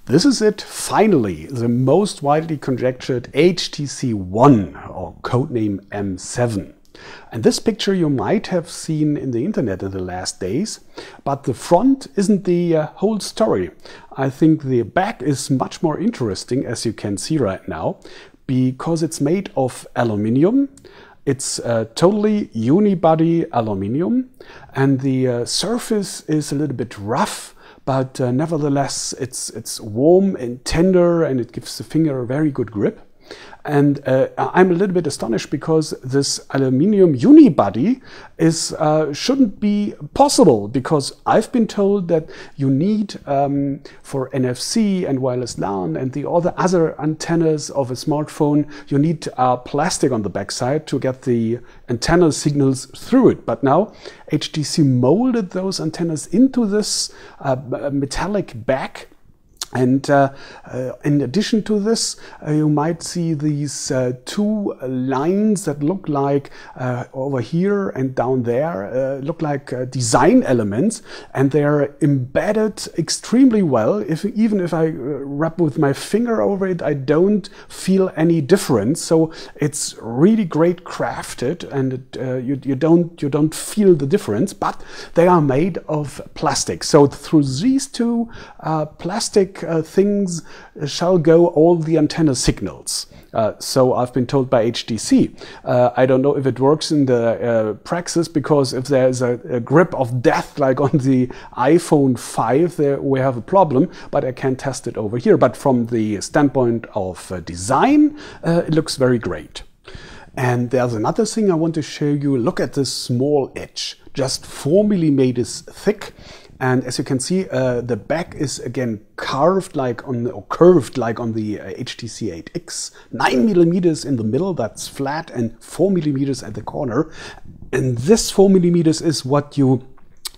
This is it, finally, the most widely conjectured HTC One, or codename M7. And this picture you might have seen in the internet in the last days, but the front isn't the whole story. I think the back is much more interesting, as you can see right now, because it's made of aluminium. It's totally unibody aluminium, and the surface is a little bit rough, but nevertheless it's warm and tender, and it gives the finger a very good grip. And I'm a little bit astonished because this aluminium unibody shouldn't be possible, because I've been told that you need for NFC and wireless LAN and all the other antennas of a smartphone, you need plastic on the backside to get the antenna signals through it. But now HTC molded those antennas into this metallic back. And in addition to this, you might see these two lines that look like over here and down there, look like design elements, and they're embedded extremely well. Even if I rub with my finger over it, I don't feel any difference. So it's really great crafted, and you don't feel the difference. But they are made of plastic. So through these two plastic things shall go all the antenna signals. So I've been told by HTC. I don't know if it works in the praxis, because if there's a grip of death like on the iPhone 5, there we have a problem, but I can test it over here. But from the standpoint of design, it looks very great. And there's another thing I want to show you. Look at this small edge, just 4 millimeters thick. And as you can see, the back is again curved like on the HTC 8X. 9 millimeters in the middle, that's flat, and 4 millimeters at the corner. And this 4 millimeters is what you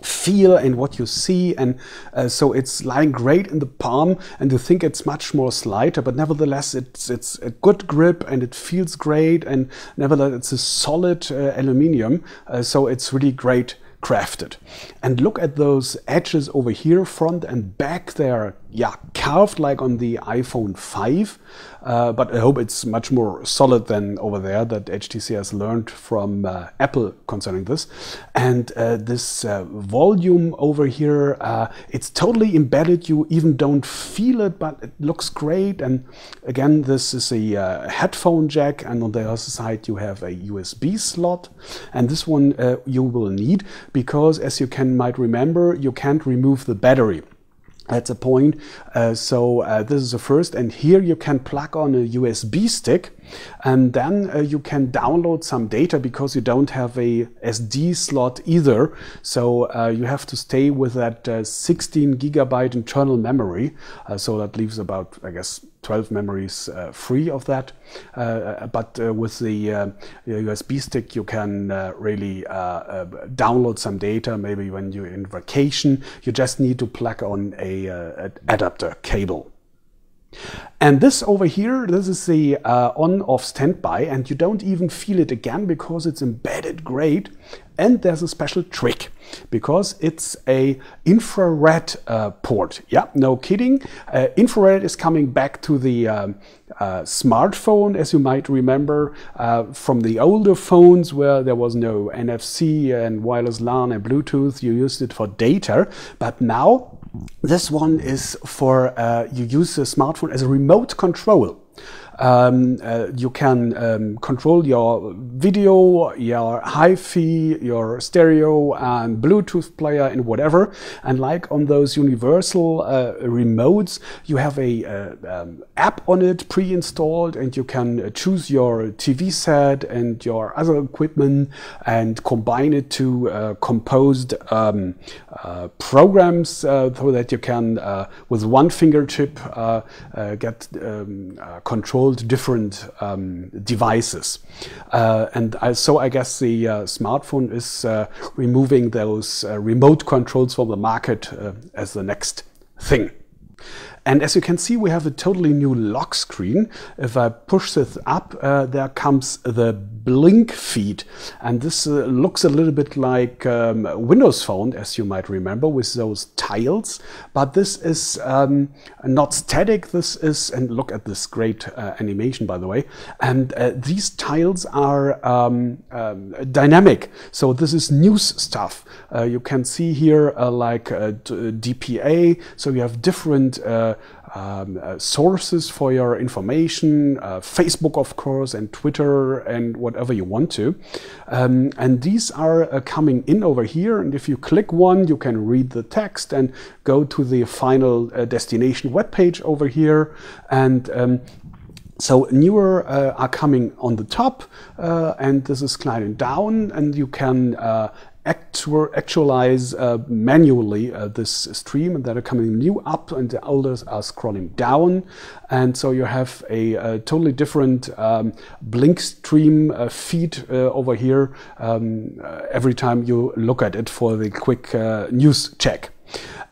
feel and what you see, and so it's lying great in the palm, and you think it's much more slighter, but nevertheless it's a good grip and it feels great, and nevertheless it's a solid aluminium, so it's really great crafted. And look at those edges over here, front and back. They are carved like on the iPhone 5, but I hope it's much more solid than over there that HTC has learned from Apple concerning this. And this volume over here, it's totally embedded. You even don't feel it, but it looks great. And again, this is a headphone jack, and on the other side you have a USB slot. And this one you will need, because as you might remember, you can't remove the battery. That's a point. So this is the first, and here you can plug on a USB stick, and then you can download some data, because you don't have a SD slot either. So you have to stay with that 16 gigabyte internal memory. So that leaves about, I guess, 12 memories free of that. But with the USB stick, you can really download some data. Maybe when you're in vacation, you just need to plug on an adapter cable. And this over here, this is the on-off standby, and you don't even feel it again, because it's embedded great. And there's a special trick, because it's a infrared port. Yeah, no kidding. Infrared is coming back to the smartphone, as you might remember from the older phones, where there was no NFC and wireless LAN and Bluetooth. You used it for data, but now this one is for you use the smartphone as a remote control. You can control your video, your hi-fi, your stereo and Bluetooth player and whatever. And like on those universal remotes, you have a app on it pre-installed, and you can choose your TV set and your other equipment and combine it to composed programs, so that you can with one fingertip get control different devices. So I guess the smartphone is removing those remote controls from the market as the next thing. And as you can see, we have a totally new lock screen. If I push this up, there comes the blink feed. And this looks a little bit like Windows Phone, as you might remember, with those tiles. But this is not static. This is, and look at this great animation, by the way. And these tiles are dynamic. So this is news stuff. You can see here like DPA. So you have different sources for your information, Facebook of course, and Twitter, and whatever you want to. And these are coming in over here, and if you click one, you can read the text and go to the final destination web page over here. And so newer are coming on the top, and this is sliding down, and you can actualize manually this stream, and that are coming new up and the others are scrolling down. And so you have a totally different blink stream feed over here every time you look at it for the quick news check.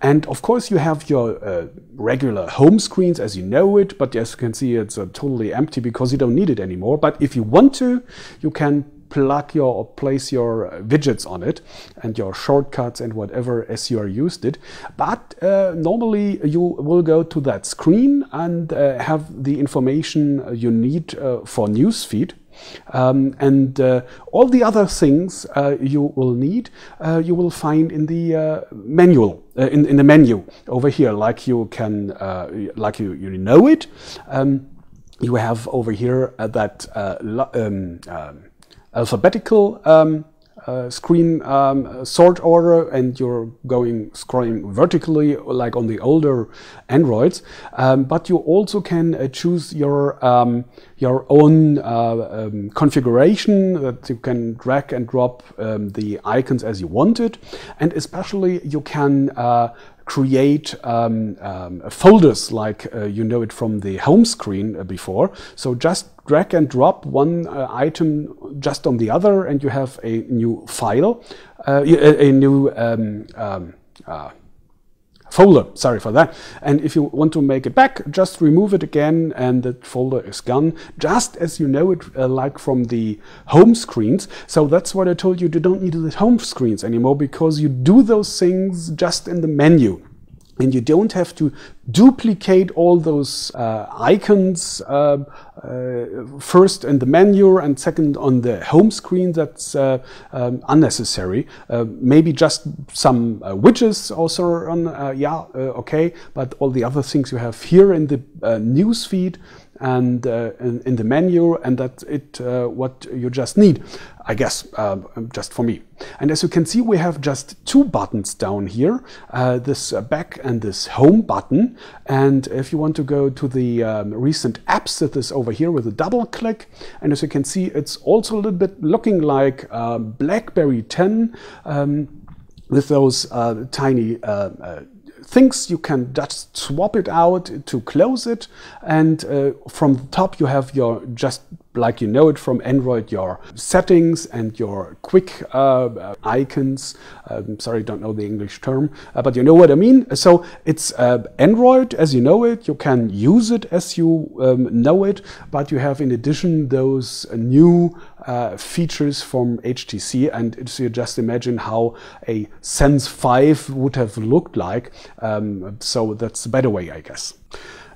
And of course you have your regular home screens as you know it, but as you can see it's totally empty because you don't need it anymore. But if you want to, you can plug your or place your widgets on it and your shortcuts and whatever as you are used it. But normally you will go to that screen and have the information you need for newsfeed. And all the other things you will need, you will find in the manual, in the menu over here, like you can, like you know it. You have over here that alphabetical screen sort order, and you're scrolling vertically like on the older Androids. But you also can choose your own configuration, that you can drag and drop the icons as you want it, and especially you can create folders like you know it from the home screen before. So just drag and drop one item just on the other, and you have a new file, a new folder, sorry for that. And if you want to make it back, just remove it again and the folder is gone, just as you know it like from the home screens. So that's what I told you, you don't need the home screens anymore, because you do those things just in the menu. And you don't have to duplicate all those icons first in the menu and second on the home screen. That's unnecessary. Maybe just some widgets also on, okay, but all the other things you have here in the news feed and in the menu, and that's it, what you just need, I guess, just for me. And as you can see, we have just two buttons down here, this back and this home button. And if you want to go to the recent apps, it is over here with a double click. And as you can see, it's also a little bit looking like BlackBerry 10 with those tiny things. You can just swap it out to close it, and from the top you have your, just like you know it from Android, your settings and your quick icons. Sorry, don't know the English term, but you know what I mean. So it's Android as you know it. You can use it as you know it, but you have in addition those new features from HTC, and so you just imagine how a Sense 5 would have looked like. So that's a better way, I guess.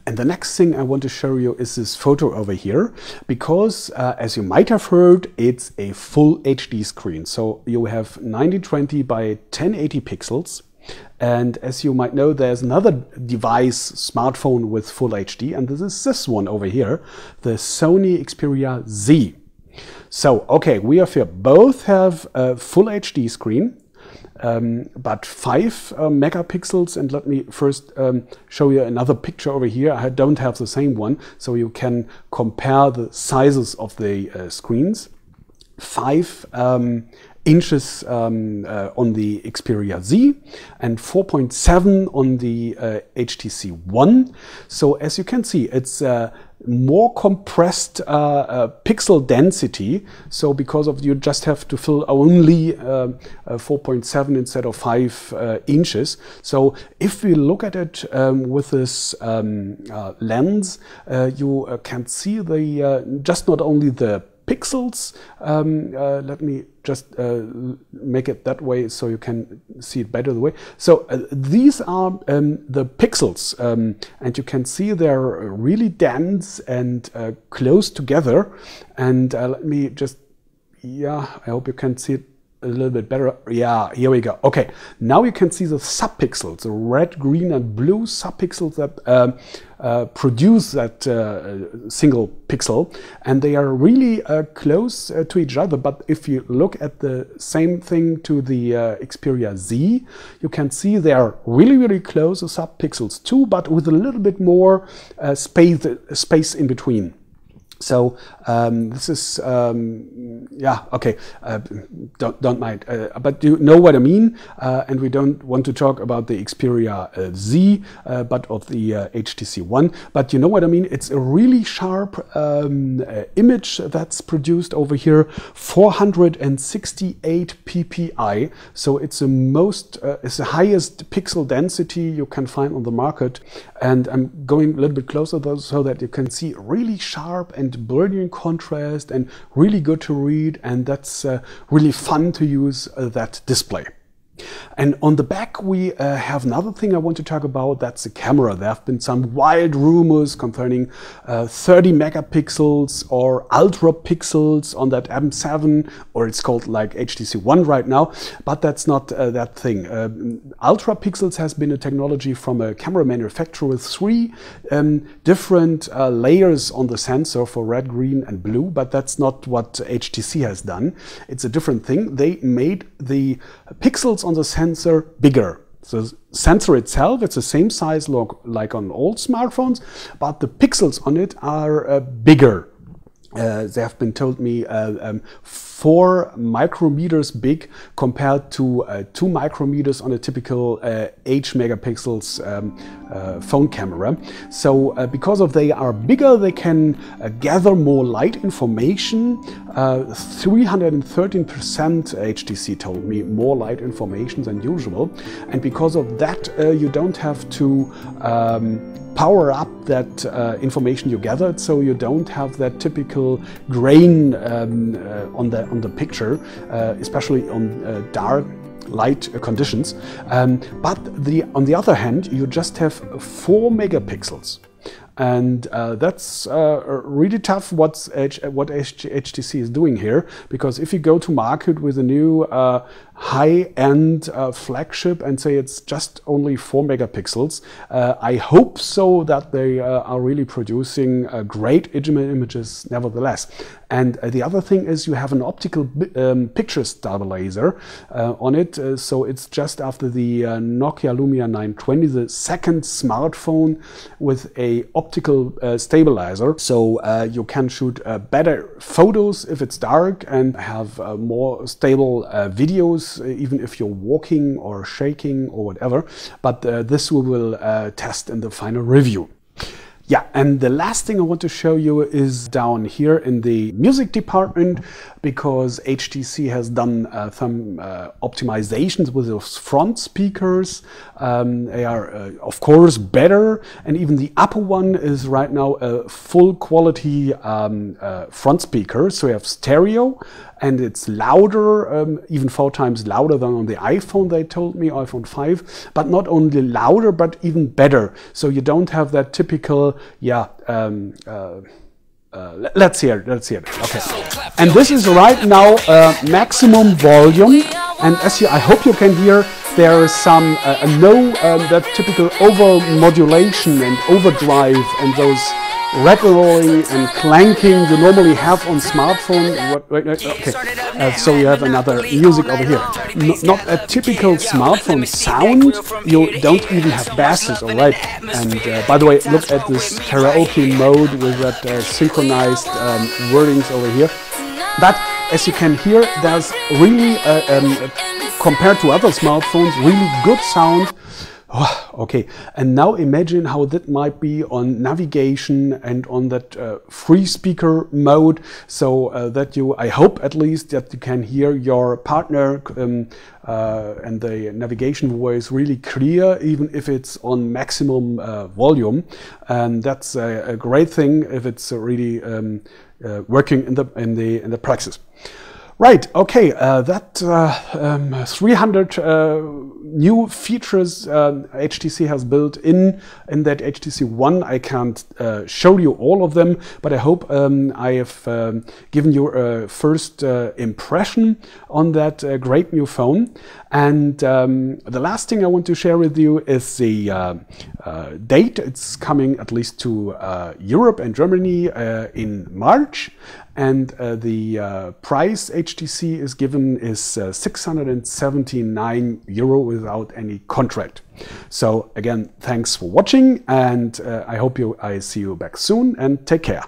And the next thing I want to show you is this photo over here, because as you might have heard, it's a full HD screen. So you have 1920 by 1080 pixels. And as you might know, there's another device, smartphone with full HD, and this is this one over here, the Sony Xperia Z. So, okay, we have here both have a full HD screen, but 5 megapixels. And let me first show you another picture over here. I don't have the same one, so you can compare the sizes of the screens. 5 inches on the Xperia Z and 4.7 on the HTC One. So as you can see, it's more compressed pixel density. So because of you just have to fill only 4.7 instead of 5 inches. So if we look at it with this lens, you can see the just not only the pixels. Let me just make it that way so you can see it better the way. So these are the pixels, and you can see they're really dense and close together. And let me just, I hope you can see it a little bit better. Yeah, here we go. Okay, now you can see the subpixels, the red, green, and blue subpixels that produce that single pixel, and they are really close to each other. But if you look at the same thing to the Xperia Z, you can see they are really, really close, the subpixels too, but with a little bit more space in between. So this is, okay, don't mind, but you know what I mean, and we don't want to talk about the Xperia Z, but of the HTC One, but you know what I mean. It's a really sharp image that's produced over here, 468 ppi, so it's it's the highest pixel density you can find on the market. And I'm going a little bit closer though, so that you can see really sharp and brilliant contrast and really good to read, and that's really fun to use that display. And on the back we have another thing I want to talk about. That's the camera. There have been some wild rumors concerning 30 megapixels or ultra pixels on that M7, or it's called like HTC One right now, but that's not that thing. Ultra pixels has been a technology from a camera manufacturer with 3 different layers on the sensor for red, green, and blue, but that's not what HTC has done. It's a different thing. They made the pixels on the sensor bigger. So the sensor itself, it's the same size like on old smartphones, but the pixels on it are bigger. They have been told me 4 micrometers big compared to 2 micrometers on a typical 8 megapixels phone camera. So because of they are bigger, they can gather more light information. 313% HTC told me more light information than usual, and because of that you don't have to power up that information you gathered, so you don't have that typical grain on the picture, especially on dark light conditions. But on the other hand, you just have 4 megapixels. And that's really tough what HTC is doing here, because if you go to market with a new high-end flagship and say it's just only 4 megapixels, I hope so that they are really producing great images nevertheless. And the other thing is you have an optical picture stabilizer on it, so it's just after the Nokia Lumia 920, the second smartphone with a optical stabilizer, so you can shoot better photos if it's dark and have more stable videos, even if you're walking or shaking or whatever. But this we will test in the final review. Yeah, and the last thing I want to show you is down here in the music department, because HTC has done some optimizations with those front speakers. They are, of course, better, and even the upper one is right now a full quality front speaker. So you have stereo, and it's louder, even 4 times louder than on the iPhone, they told me, iPhone 5. But not only louder, but even better. So you don't have that typical, let's hear it, okay. And this is right now maximum volume. And as I hope you can hear, there is some that typical over modulation and overdrive and those rattling and clanking you normally have on smartphone. Okay, so you have another music over here. Not a typical smartphone sound. You don't even have basses, all right. And by the way, look at this karaoke mode with that synchronized wordings over here. But as you can hear, there's really compared to other smartphones, really good sound. Oh, okay, and now imagine how that might be on navigation and on that free speaker mode, so that you, I hope at least, that you can hear your partner and the navigation voice really clear, even if it's on maximum volume. And that's a great thing if it's really working in the practice. Right, okay, that 300 new features HTC has built in that HTC One. I can't show you all of them, but I hope I have given you a first impression on that great new phone. And the last thing I want to share with you is the date. It's coming at least to Europe and Germany in March. And the price HTC is given is €679 without any contract. So again, thanks for watching, and I hope I see you back soon, and take care.